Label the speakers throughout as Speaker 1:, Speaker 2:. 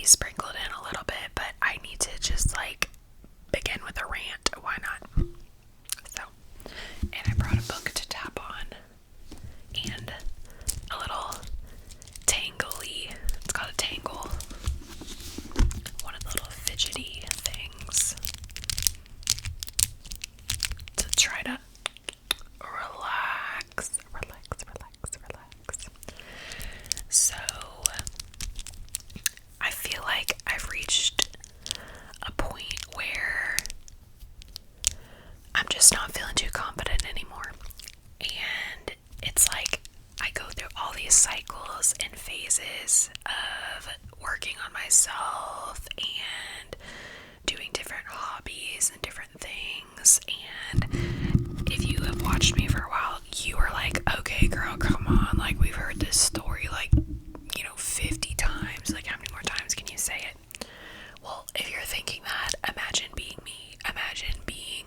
Speaker 1: sprinkled in a little bit, but I need to just like begin with a rant. Why not? So, and I brought a book to tap on and a little tangly, it's called a tangle, one of the little fidgety things to try to relax. So I feel like I've reached a point where I'm just not feeling too confident anymore. And it's like I go through all these cycles and phases of working on myself and doing different hobbies and different things. And if you have watched me for a while, you are like, okay girl, come on, like we've heard this story like 50 times, like how many more times can you say it? Well, if you're thinking that, imagine being me. Imagine being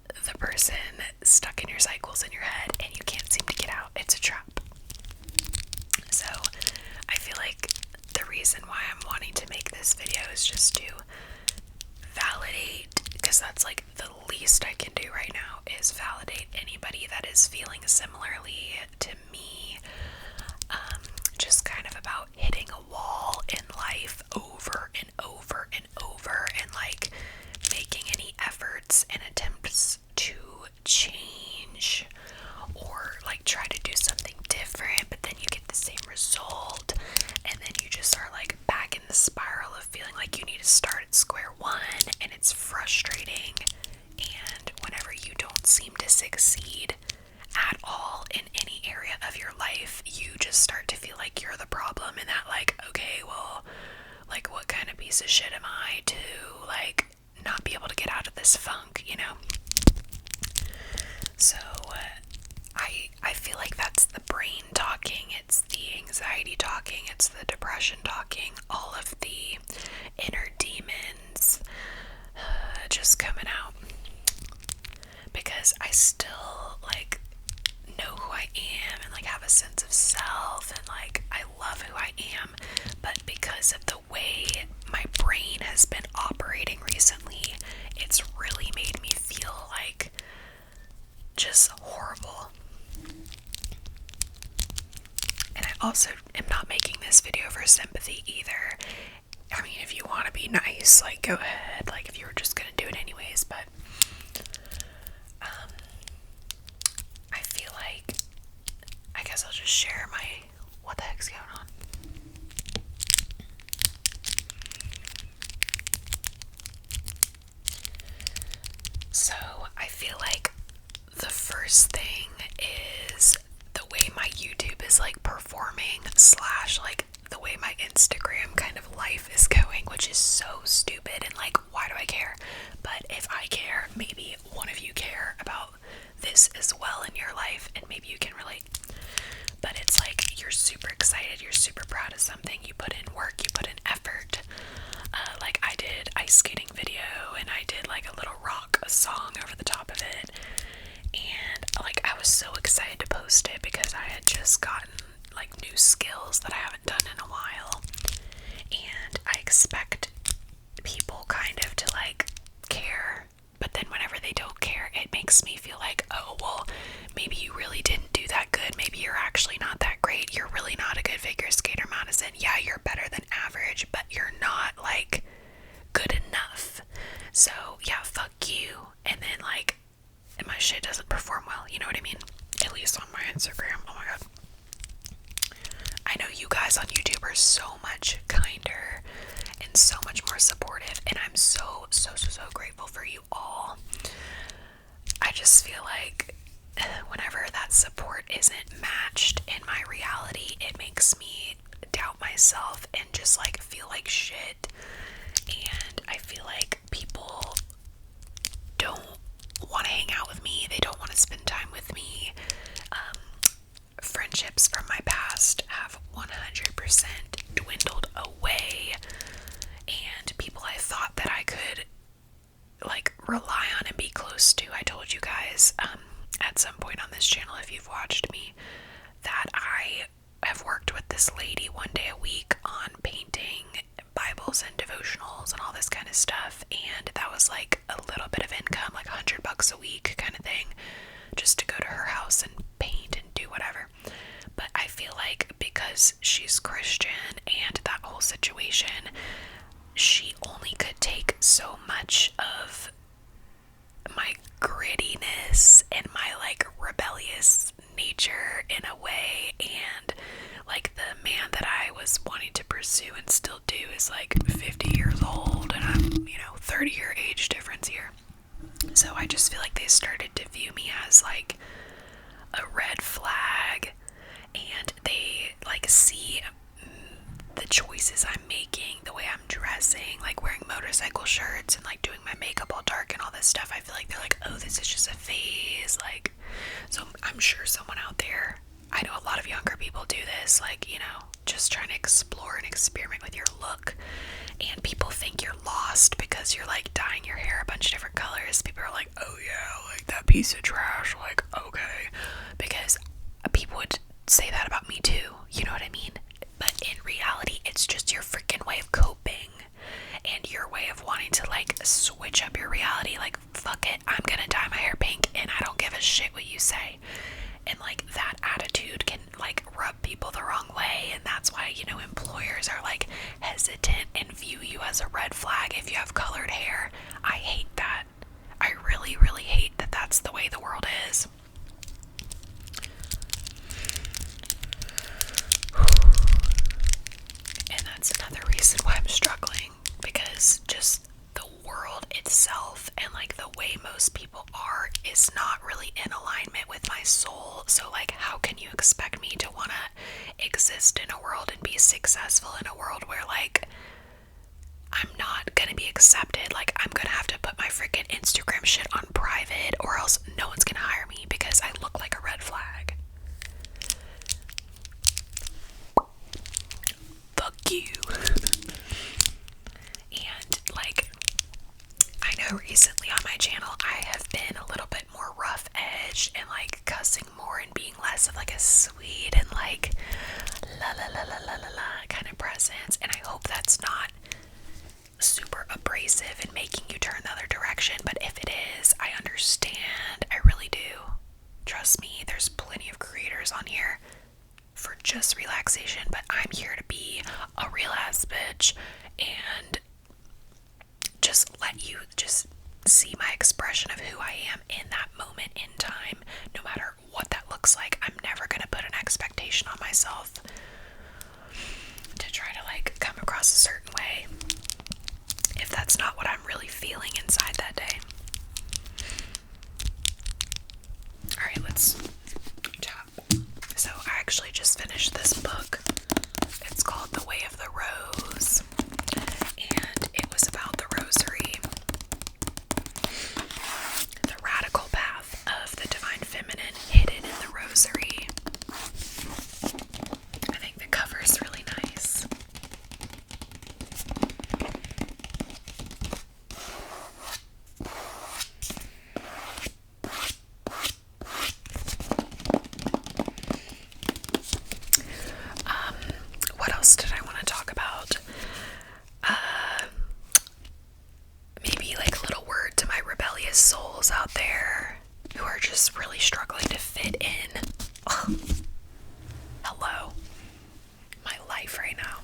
Speaker 1: the person stuck in your cycles in your head and you can't seem to get out. It's a trap. So I feel like the reason why I'm wanting to make this video is just to validate, because that's like the least I can do right now, is validate anybody that is feeling similarly to me. Just kind of about hitting a wall in life over and over and over, and like making any efforts and attempts to change or like try to do something different, but then you get the same result, and then you just are like back in the spiral of feeling like you need to start at square one, and it's frustrating. And whenever you don't seem to succeed at all in any area of your life, you just start to feel like you're the problem, and that like, okay, well, like what kind of piece of shit am I to like not be able to get out of this funk, So I feel like that's the brain talking, it's the anxiety talking, it's the depression talking, all of the inner demons just coming out. Because I still like know who I am and like have a sense of self, and like I love who I am, but because of the way my brain has been operating recently, it's really made me feel like just horrible. And I also am not making this video for sympathy either. I mean, if you want to be nice, like go ahead, like if you were just gonna do it anyways, but I feel like I guess I'll just share my what the heck's going on. So I feel like the first thing is the way my YouTube is like performing / like the way my Instagram kind of life is going, which is so stupid, and like why do I care? But if I care, maybe one of you care about this as well in your life, and maybe you can relate. But it's like you're super excited, you're super proud of something, you put in work, you put in effort. Like I did ice skating video, and I did like a little rock song over the top of it, and like I was so excited to post it because I had just gotten like new skills that I haven't done in a while, and I expect people kind of to like care, but then whenever they don't care, it makes me feel like, oh well, maybe you really didn't do that good, maybe you're actually not that great, you're really not a good figure skater, Madison. Yeah, you're better than average, but you're not like good enough. So yeah, fuck you. And then like, and my shit doesn't perform well, you know what I mean? At least on my Instagram. Oh my god. I know you guys on YouTube are so much kinder and so much more supportive, and I'm so grateful for you all. I just feel like whenever that support isn't matched in my reality, it makes me doubt myself and just like feel like shit. And I feel like people don't want to hang out with me, they don't want to spend time with me. Friendships from my past have 100% dwindled away, and people I thought that I could like rely on and be close to. I told you guys at some point on this channel, if you've watched me, that I have worked with the this lady one day a week on painting Bibles and devotionals and all this kind of stuff, and that was like a little bit of income, like $100 a week kind of thing, just to go to her house and paint and do whatever. But I feel like because she's Christian and that whole situation, she only could take so much of my grittiness and my like rebellious nature in a way, and like the man that I was wanting to pursue and still do is like 50 years old, and I'm 30-year age difference here. So I just feel like they started to view me as like a red flag, and they like see the choices I'm making, the way I'm dressing, like wearing motorcycle shirts and like doing my makeup all dark and all this stuff. I feel like they're like, oh, this is just a phase. Like, so I'm sure someone out there, I know a lot of younger people do this, like, just trying to explore and experiment with your look. And people think you're lost because you're like dyeing your hair a bunch of different colors. People are like, oh yeah, like that piece of trash, like, okay. Because people would say that about me too, you know what I mean? But in reality, it's just your freaking way of coping and your way of wanting to like switch up your reality. Like, fuck it, I'm gonna dye my hair pink and I don't give a shit what you say. And like that attitude can like rub people the wrong way, and that's why employers are like hesitant and view you as a red flag if you have colored hair. I hate that. I really, really hate that that's the way the world is. And that's another reason why I'm struggling, because just the world itself and like the way most people are is not really in alignment with my soul. So like, how can you expect me to want to exist in a world and be successful in a world where like I'm not gonna be accepted? Like, I'm gonna have to put my freaking Instagram shit on private, or else no one's gonna hire me because I look like a red flag. Fuck you. And like, I know recently on my channel I have been a little bit more rough edged and like cussing more and being less of like a sweet and like la la la la la la la kind of presence, and I hope that's not super abrasive and making you turn the other direction. But if it is, I understand. I really do. Trust me, there's plenty of creators on here for just relaxation, but I'm here to be a real ass bitch and just let you just see my expression of who I am in that moment in time, no matter what that looks like. I'm never gonna put an expectation on myself to try to like come across a certain way if that's not what I'm really feeling inside that day. Alright, let's tap. So I actually just finished this book. It's called The Way of the Rose, and it was about the rosary, the radical path of the divine feminine hidden in the rosary. I think the cover is really nice. What else did I want to talk about? Maybe like a little word to my rebellious souls out there who are just really struggling to fit in. Hello. My life right now.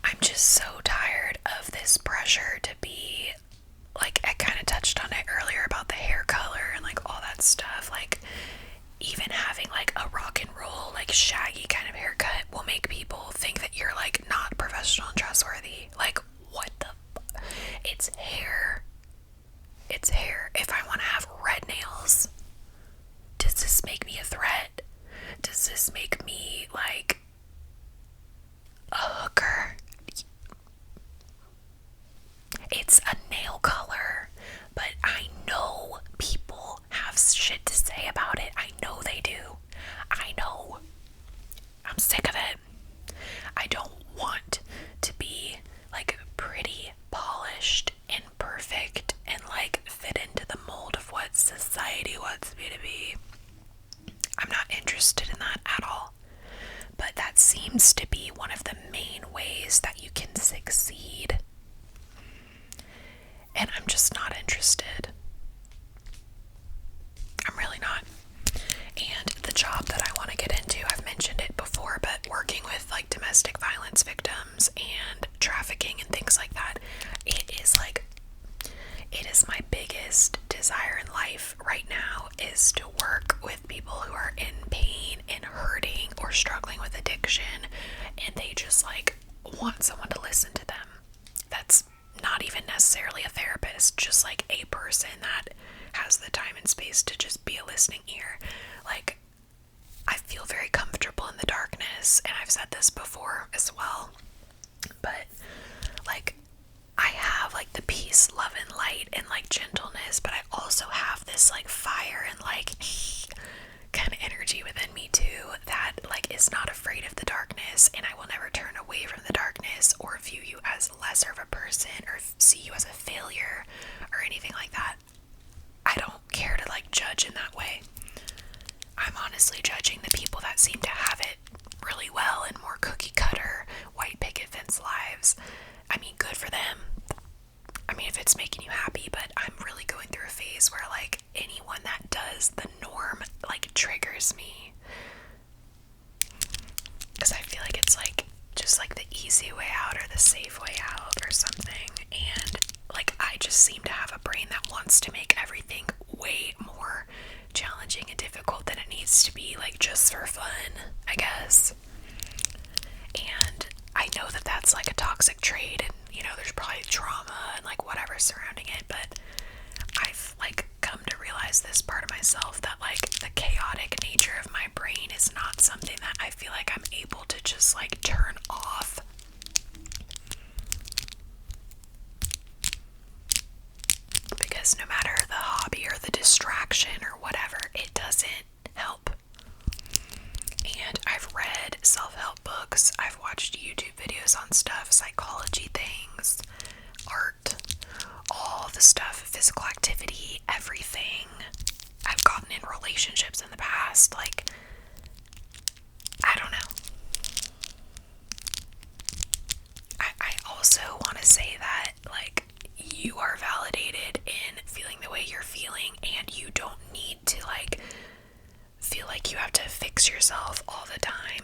Speaker 1: I'm just so tired of this pressure to be, like, I kind of touched on it earlier about the hair color and like all that stuff. Like, even having like a rock and roll, like shaggy kind of haircut will make people think that you're like not professional and trustworthy. Like, what the it's hair. It's hair. If I want to have red nails, does this make me a threat? Does this make me like a hooker? It's a nail color, but I know people have shit to say about it. I know they do. I know. I'm sick of it. I don't want to be like pretty, polished, and perfect and like fit into the mold of what society wants me to be. I'm not interested interested in that at all. But that seems to be one of the main ways that you can succeed. And I'm just not interested. I'm really not. And the job that I want to get into, I've mentioned it before, but working with like domestic violence victims and trafficking and things like that, it is my biggest desire in life right now, is to work with people who are in pain and hurting or struggling with addiction, and they just like want someone to listen to them. That's not even necessarily a therapist, just like a person that has the time and space to just be a listening ear. Like, I feel very comfortable in the darkness, and I've said this before as well, but like, I have like the peace, love, and light and like gentleness, but I also have this like fire and like kind of energy within me too, that like is not afraid of the darkness, and I will never turn away from the darkness or view you as lesser of a person or see you as a failure or anything like that. I don't care to like judge in that way. I'm honestly judging the people that seem to have it really well and more cookie cutter, white picket fence lives. I mean, good for them. I mean, if it's making you happy, but I'm really going through a phase where like anyone that does the norm like triggers me, because I feel like it's like just like the easy way out or the safe way out or something. And like, I just seem to have a brain that wants to make everything way more challenging and difficult than it needs to be, like just for fun, I guess. And I know that that's like a toxic trait, and you know, there's probably trauma and like whatever surrounding it, but I've like come to realize this part of myself, that like the chaotic nature of my brain is not something that I feel like I'm able to just like turn off. Because no matter the hobby or the distraction or whatever, it doesn't help. And I've read self-help books, I've watched YouTube videos on stuff, psychology things, art, all the stuff, physical activity, everything. I've gotten in relationships in the past, like, I don't know. I also want to say that, like, you are validated in feeling the way you're feeling, and you don't need to, like, feel like you have to fix yourself all the time.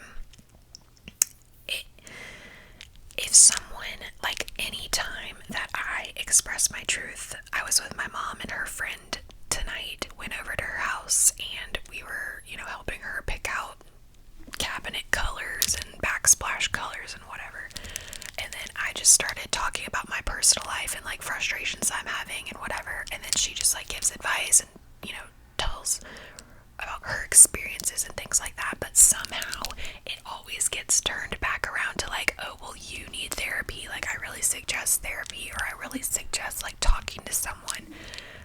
Speaker 1: If someone, like, any time that I express my truth, I was with my mom and her friend tonight, went over to her house, and we were, you know, helping her pick out cabinet colors and backsplash colors and whatever. And then I just started talking about my personal life and like frustrations I'm having and whatever, and then she just like gives advice and, you know, tells about her experiences and things like that. But somehow it always gets turned back around to like, oh, well, you need therapy, like I really suggest therapy, or I really suggest like talking to someone.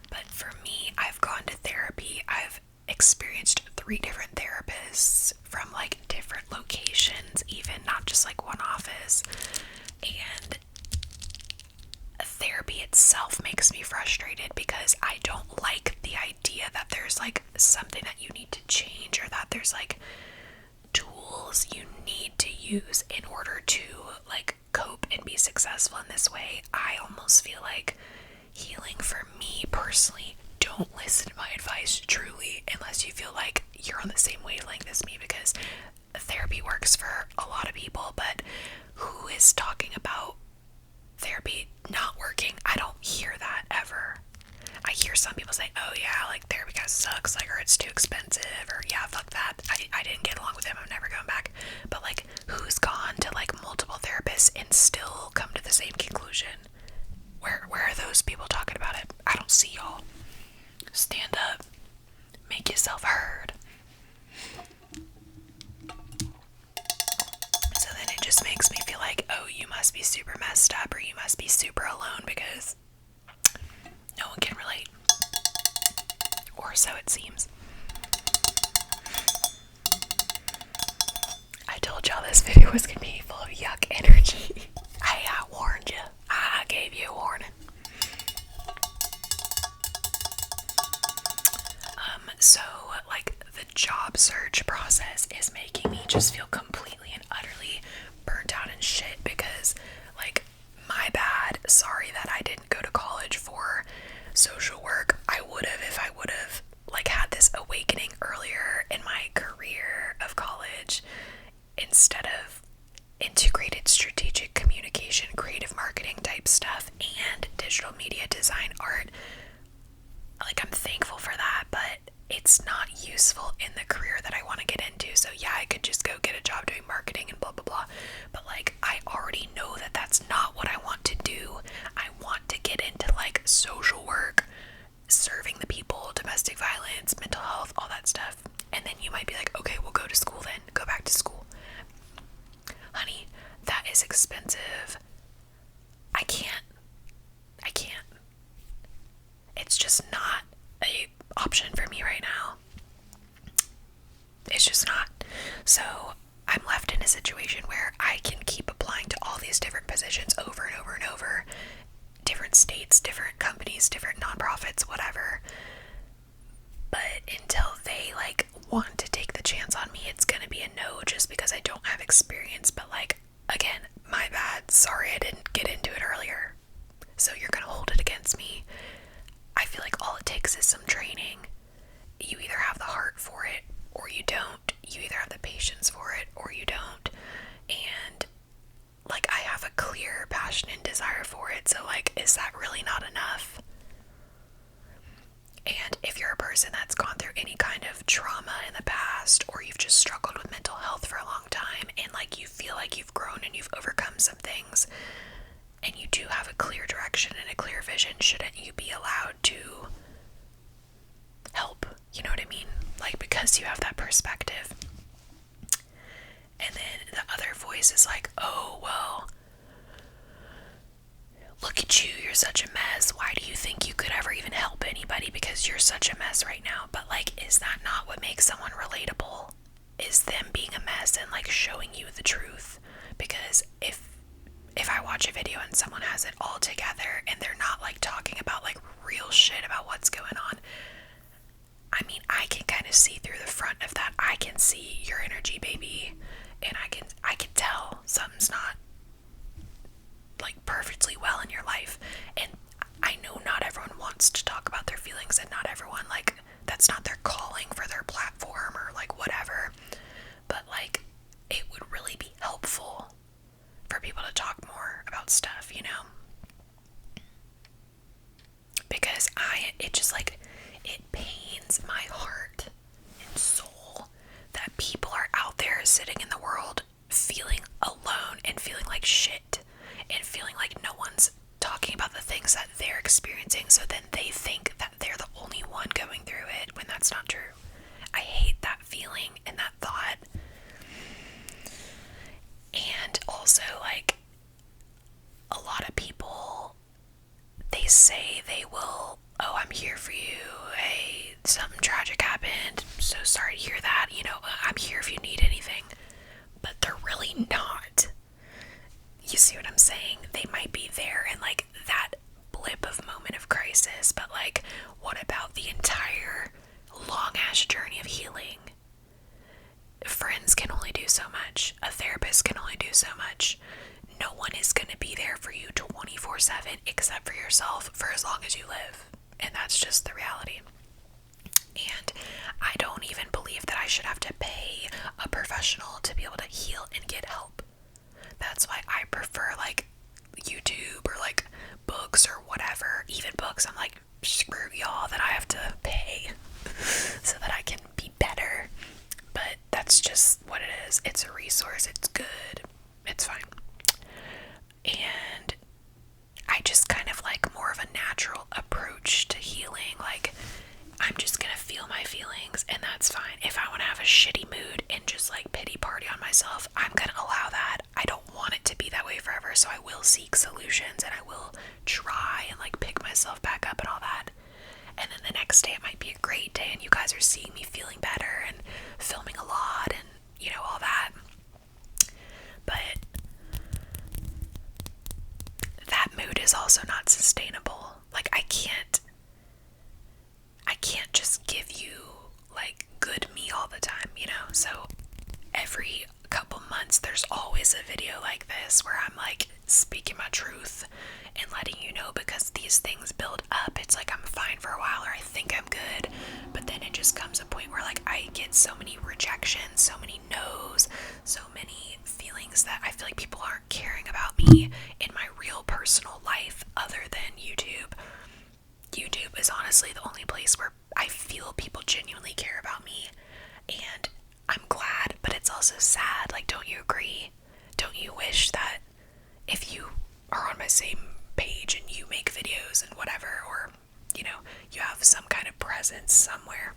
Speaker 1: But for me, I've gone to therapy, I've experienced 3 different therapists from like different locations, even not just like one office, and therapy itself makes me frustrated because I don't like the idea that there's like something that you need to change, or that there's like tools you need to use in order to like cope and be successful in this way. I almost feel like healing for me personally, don't listen to my advice truly unless you feel like you're on the same wavelength as me, because therapy works for a lot of people, but who is talking about therapy not working? I don't hear that ever. I hear some people say, oh yeah, like therapy guys sucks, like, or it's too expensive, or yeah, fuck that, I didn't get along with him, I'm never going back. But like, who's gone to like multiple therapists and still come to the same conclusion? Where are those people talking about it? I don't see y'all. Stand up, make yourself heard. So then it just makes me feel like, oh, you must be super messed up, or you must be super alone, because no one can relate. Or so it seems. I told y'all this video was gonna be full of yuck energy. I warned you. I gave you a warning. So, like, the job search process is making me just feel completely and utterly burnt out and shit because, like, my bad. Sorry that I didn't go to college for social work. I would have if I would have, like, had this awakening earlier in my career of college instead of integrated strategic communication, creative marketing type stuff, and digital media design art. Like, I'm thankful for that, but it's not useful in the career that I want to get into. So yeah, I could just go get a job doing marketing and blah blah blah, but like, I already know that that's not what I want to do. I want to get into like social work, serving the people, domestic violence, mental health, all that stuff. And then you might be like, okay, we'll go to school then, go back to school. Honey, that is expensive. I can't. It's just not a option for me right now. It's just not. So I'm left in a situation where I can keep applying to all these different positions over and over and over. Different states, different companies, different nonprofits, whatever. But until they like want to take the chance on me, it's gonna be a no just because I don't have experience. But like, again, my bad. Sorry I didn't get into it earlier. So you're gonna hold it against me. I feel like all it takes is some training. You either have the heart for it or you don't. You either have the patience for it or you don't. And like, I have a clear passion and desire for it. So like, is that really not enough? And if you're a person that's gone through any kind of trauma in the past, or you've just struggled with mental health for a long time, and like you feel like you've grown and you've overcome some things, and you do have a clear direction and a clear vision, shouldn't you be allowed to help? You know what I mean? Like, because you have that perspective. And then the other voice is like, oh, well, look at you, you're such a mess. Why do you think you could ever even help anybody because you're such a mess right now? But like, is that not what makes someone relatable? Is them being a mess and like showing you the truth? Because if I watch a video and someone has it all together and they're not like talking about like real shit about what's going on, I mean, I can kind of see through the front of that. I can see your energy, baby, and I can tell something's not like perfectly well in your life. And I know not everyone wants to talk about their feelings, and not everyone, like, that's not their calling for their platform or like whatever. But like, it would really be helpful for people to talk more about stuff, you know? Because it just like, it pains my heart and soul that people are out there sitting in the world feeling alone and feeling like shit and feeling like no one's talking about the things that they're experiencing, so then they think that they're the only one going through it when that's not true. I hate that feeling and that thought. And also, like, a lot of people, they say they will, oh, I'm here for you, hey, something tragic happened, so sorry to hear that, you know, I'm here if you need anything. But they're really not. You see what I'm saying? They might be there in like that blip of moment of crisis, but like, what about the entire long ass journey of healing? Friends can only do so much. A therapist can only do so much. No one is going to be there for you 24/7 except for yourself for as long as you live. And that's just the reality. And I don't even believe that I should have to pay a professional to be able to heal and get help. That's why I prefer like YouTube or like books or whatever. Even books, I'm like, screw y'all that I have to pay so that I can be better. But that's just what it is. It's a resource. It's good. It's fine. And I just kind of like more of a natural approach to healing. Like, I'm just gonna feel my feelings and that's fine. If I want to have a shitty mood and just like pity party on myself, I'm gonna allow that. I don't want it to be that way forever, so I will seek solutions and I will try and like pick myself back up and all that. And then the next day it might be a great day and you guys are seeing me feeling better and filming a lot and, you know, all that. But that mood is also not sustainable. Like, I can't just give you like good me all the So every couple months there's always a video like this where I'm like speaking my truth and letting you know, because these things build up. It's like I'm fine for a while, or I think I'm good, but then it just comes a point where like I get so many rejections, so many no's, so many feelings that I feel like people aren't caring about me in my real personal life other than YouTube. YouTube is honestly the only place where I feel people genuinely care about me, and I'm glad, but it's also sad. Like, don't you agree? Don't you wish that if you are on my same page and you make videos and whatever, or, you know, you have some kind of presence somewhere,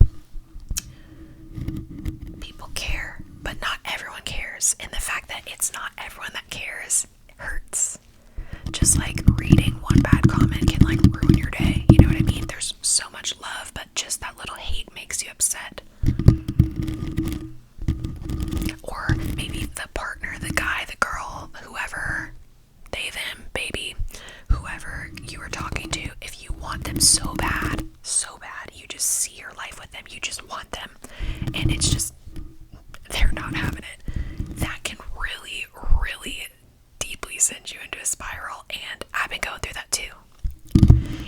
Speaker 1: people care, but not everyone cares. And the fact that it's not everyone that cares hurts. Just like reading one bad comment can like ruin your day, you know what I mean? There's so much love, but just that little hate makes you upset. Or maybe the partner, the guy, the girl, whoever, they, them, baby, whoever you are talking to, if you want them so bad, you just see your life with them, you just want them, and it's just, they're not having it, that can really, really deeply send you into a spiral. And I've been going through that too.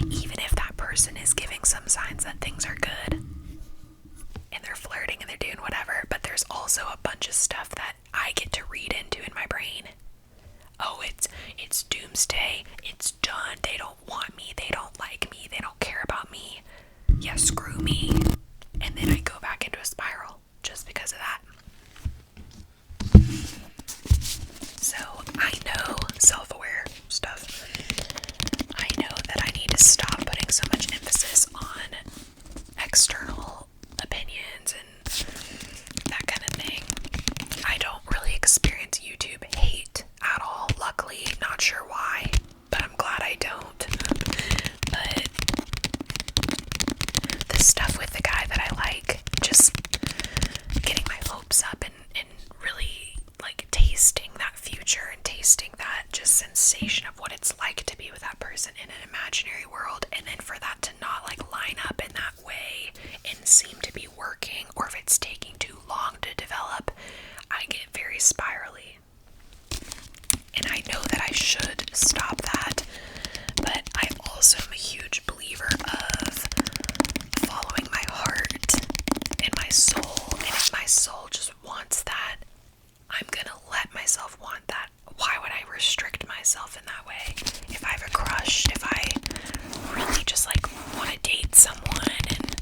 Speaker 1: Even if that person is giving some signs that things are good, and they're flirting and they're doing whatever, but there's also a bunch of stuff that I get to read into in my brain. Oh, it's doomsday, it's done, they don't want me, they don't like me, they don't care about me, yeah, screw me. And then I go back into a spiral just because of that. So I know, self-aware stuff, I know that I need to stop putting so much emphasis on external opinions and that kind of thing. I don't really experience YouTube hate at all, luckily. Not sure why, but I'm glad I don't. But the stuff with the guy that I like, just getting my hopes up and really like tasting that future and tasting that just sensation of what it's like to be with that person in an imaginary world, and then for that to not like line up in that way and seem to be working, or if it's taking too long to develop, I get very spirally. And I know that I should stop that, but I also am a huge believer of following my heart and my soul, and if my soul just wants that, I'm gonna let myself want that. Why would I restrict myself in that way? If I have a crush, if I really just like want to date someone and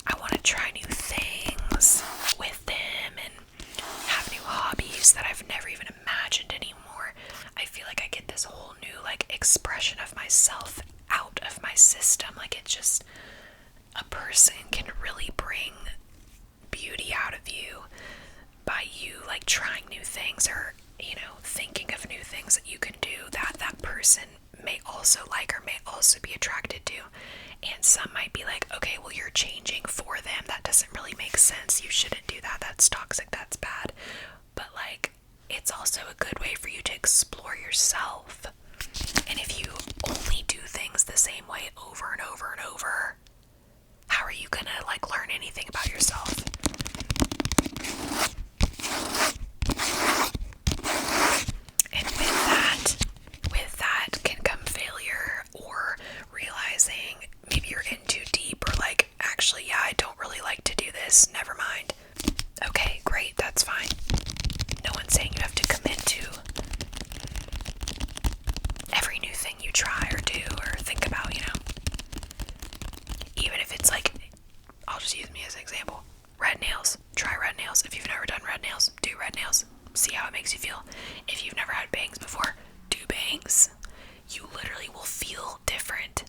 Speaker 1: I want to try new things with them and have new hobbies that I've never even imagined anymore, I feel like I get this whole new like expression of myself out of my system. Like, it's just, a person can really bring beauty out of you by you like trying new things, or, you know, thinking of new things that you can do that that person may also like or may also be attracted to. And some might be like, okay, well, you're changing for them, that doesn't really make sense, you shouldn't do that, that's toxic, that's bad. But like, it's also a good way for you to explore yourself. And if you only do things the same way over and over and over, how are you gonna like learn anything about yourself? And with that can come failure, or realizing maybe you're in too deep, or like, actually, yeah, I don't really like to do this, never mind. Okay, great, that's fine. No one's saying you have to commit to every new thing you try or do or think about, you know. Even if it's like, I'll just use me as an example. Red nails. Try red nails. If you've never done red nails, do red nails. See how it makes you feel. If you've never had bangs before, do bangs. You literally will feel different.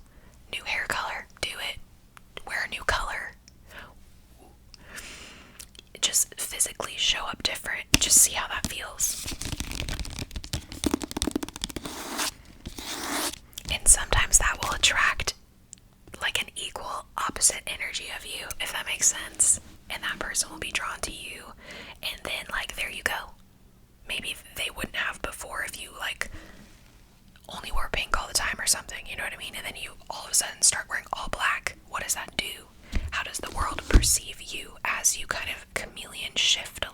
Speaker 1: New hair color, do it. Wear a new color. Just physically show up different. Just see how that feels. And sometimes that will attract like an equal opposite energy of you, if that makes sense. And that person will be drawn to you. And then like, there you go. Maybe they wouldn't have before if you like only wore pink all the time or something, you know what I mean? And then you all of a sudden start wearing all black. What does that do? How does the world perceive you as you kind of chameleon shift a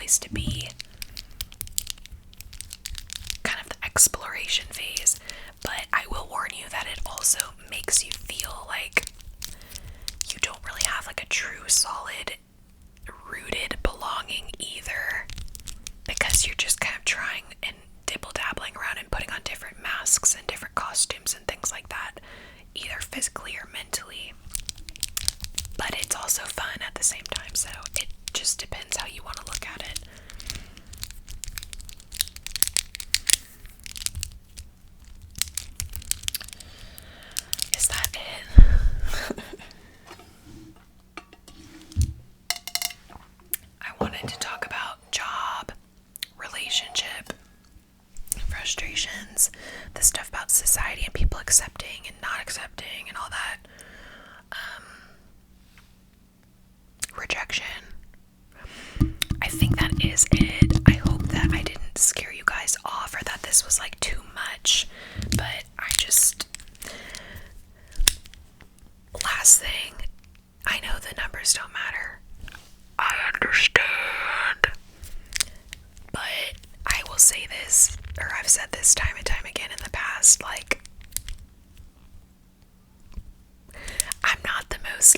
Speaker 1: place to be. Kind of the exploration phase. But I will warn you that it also makes you feel like you don't really have like a true, solid, rooted belonging either. Because you're just kind of trying and dibble-dabbling around and putting on different masks and different costumes and things like that, either physically or mentally. But it's also fun at the same time, so it just depends how you want to look at it. Is that it? I wanted to talk about job, relationship, frustrations, the stuff about society and people accepting and not accepting and all that. Rejection. I think that is it. I hope that I didn't scare you guys off or that this was like too much, but last thing, I know the numbers don't matter. I understand. But I will say this, or I've said this time and time again in the past, like, I'm not the most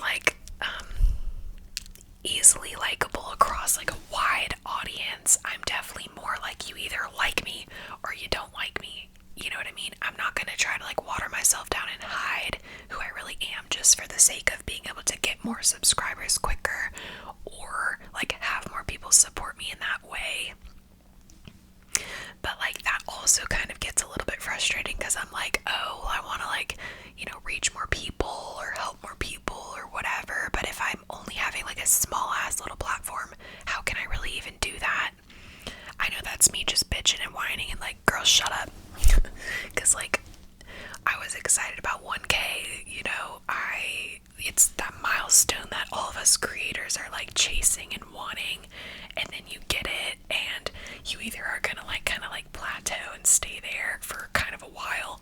Speaker 1: easily likable across like a wide audience. I'm definitely more like you either like me or you don't like me. You know what I mean? I'm not gonna try to like water myself down and hide who I really am just for the sake of being able to get more subscribers quicker or like have more people support me in that way. But like that also kind of gets a little bit frustrating because I'm like, oh, I want to like, you know, reach more people or help more people or whatever. But if I'm only having like a small ass little platform, how can I really even do that? I know that's me just bitching and whining and like, girl, shut up. Because like I was excited about 1K, you know, it's that milestone that all of us creators are like chasing and wanting, and then you get it and you either are gonna like kind of like plateau and stay there for kind of a while,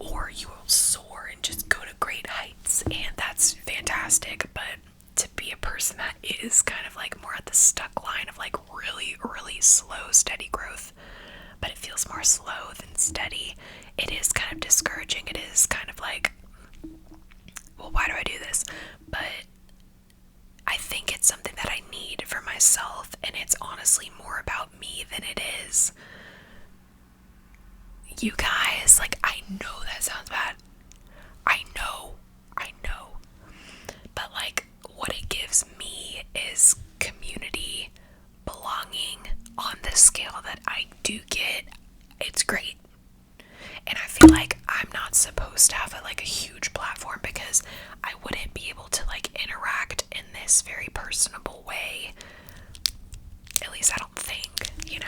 Speaker 1: or you will soar and just go to great heights, and that's fantastic. But to be a person that is kind of like more at the stuck line of like really, really slow, steady growth, but it feels more slow than steady, it is kind of discouraging. It is kind of like, well, why do I do this? But I think it's something that I need for myself, and it's honestly more about me than it is you guys. Like, I know that sounds bad. I know. But like, what it gives me is community, belonging on the scale that I do get. It's great. And I feel like I'm not supposed to have a huge platform because I wouldn't be able to like interact in this very personable way. At least I don't think, you know.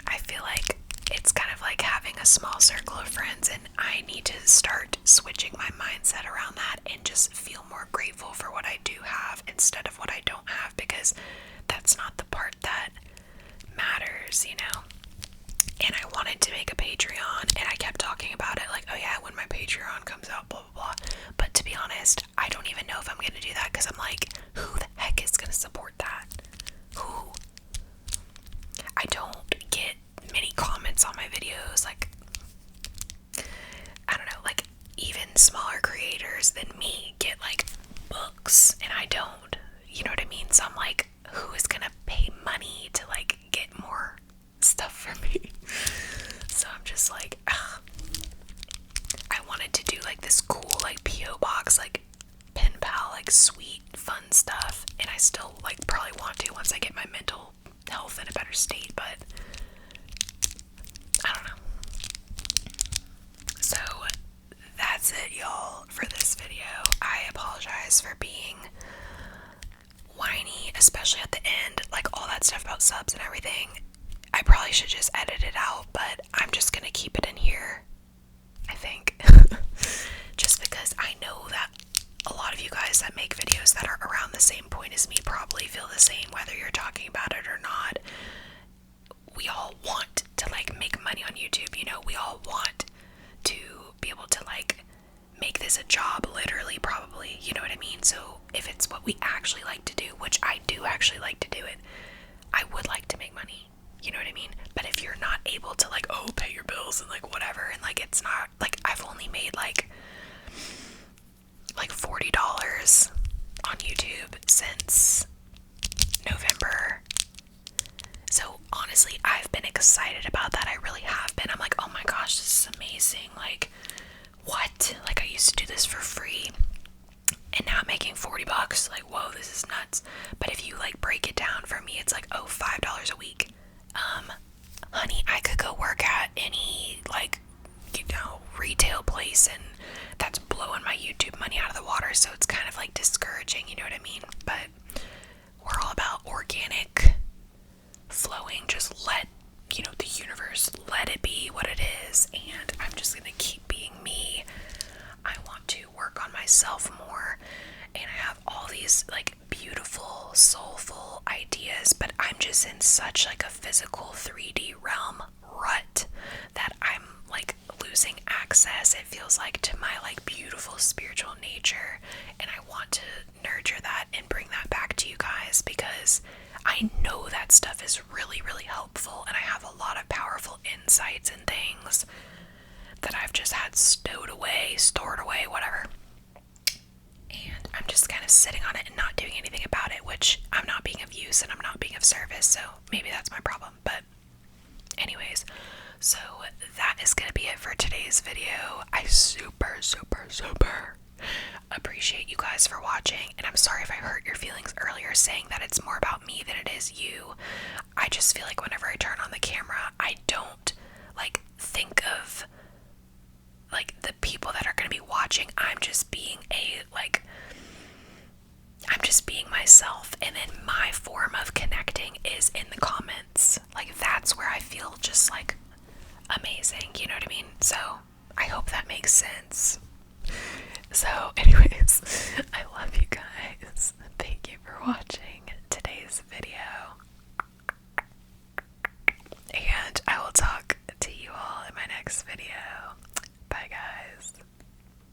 Speaker 1: I feel like it's kind of like having a small circle of friends, and I need to start switching my mindset around that and just feel more grateful for what I do have instead of what I don't have, because that's not the part that matters, you know. And I wanted to make a Patreon, and I kept talking about it like, oh yeah, when my Patreon comes out, blah blah blah. But to be honest, I don't even know if I'm gonna do that, because I'm like, who the heck is gonna support that? Who? I don't get many comments on my videos. Like, I don't know, like even smaller creators than me get like books, and I don't. You know what I mean? So I'm like, who is gonna pay money to like get more stuff for me? So I'm just like, ugh. I wanted to do like this cool like PO box, like pen pal, like sweet fun stuff, and I still like probably want to once I get my mental health in a better state, but I don't know. So that's it, y'all, for this video. I apologize for being whiny, especially at the end, like all that stuff about subs and everything. I probably should just edit it out, but I'm just gonna keep it in here, I think. Just because I know that a lot of you guys that make videos that are around the same point as me probably feel the same, whether you're talking about it or not. We all want to like make money on YouTube, you know, we all want to be able to like make this a job, literally, probably, you know what I mean? So if it's what we actually like to do, which I do first like, whoa, this is nuts. But if you like break it down, for me it's like, oh, $5 a week. Honey, I could go work at any like, you know, retail place, and that's blowing my YouTube money out of the water, so it's kind of like discouraging, you know what I mean? But we're all about organic flowing. Just let, you know, the universe, let it be what it is, and I'm just gonna keep being me. I want to work on myself more, and I have all these like beautiful, soulful ideas, but I'm just in such like a physical 3D realm rut that I'm like losing access, it feels like, to my like beautiful spiritual nature, and I want to nurture that and bring that back to you guys, because I know that stuff is really, really helpful, and I have a lot of powerful insights and things that I've just had stored away, whatever. And I'm just kind of sitting on it and not doing anything about it, which I'm not being of use and I'm not being of service, so maybe that's my problem. But anyways, so that is going to be it for today's video. I super appreciate you guys for watching, and I'm sorry if I hurt your feelings earlier saying that it's more about me than it is you. I just feel like whenever I turn on the camera, I don't like think of like the people that are going to be watching. I'm just being myself, and then my form of connecting is in the comments. Like, that's where I feel just like amazing, you know what I mean? So I hope that makes sense. So anyways, I love you guys. Thank you for watching today's video, and I will talk to you all in my next video.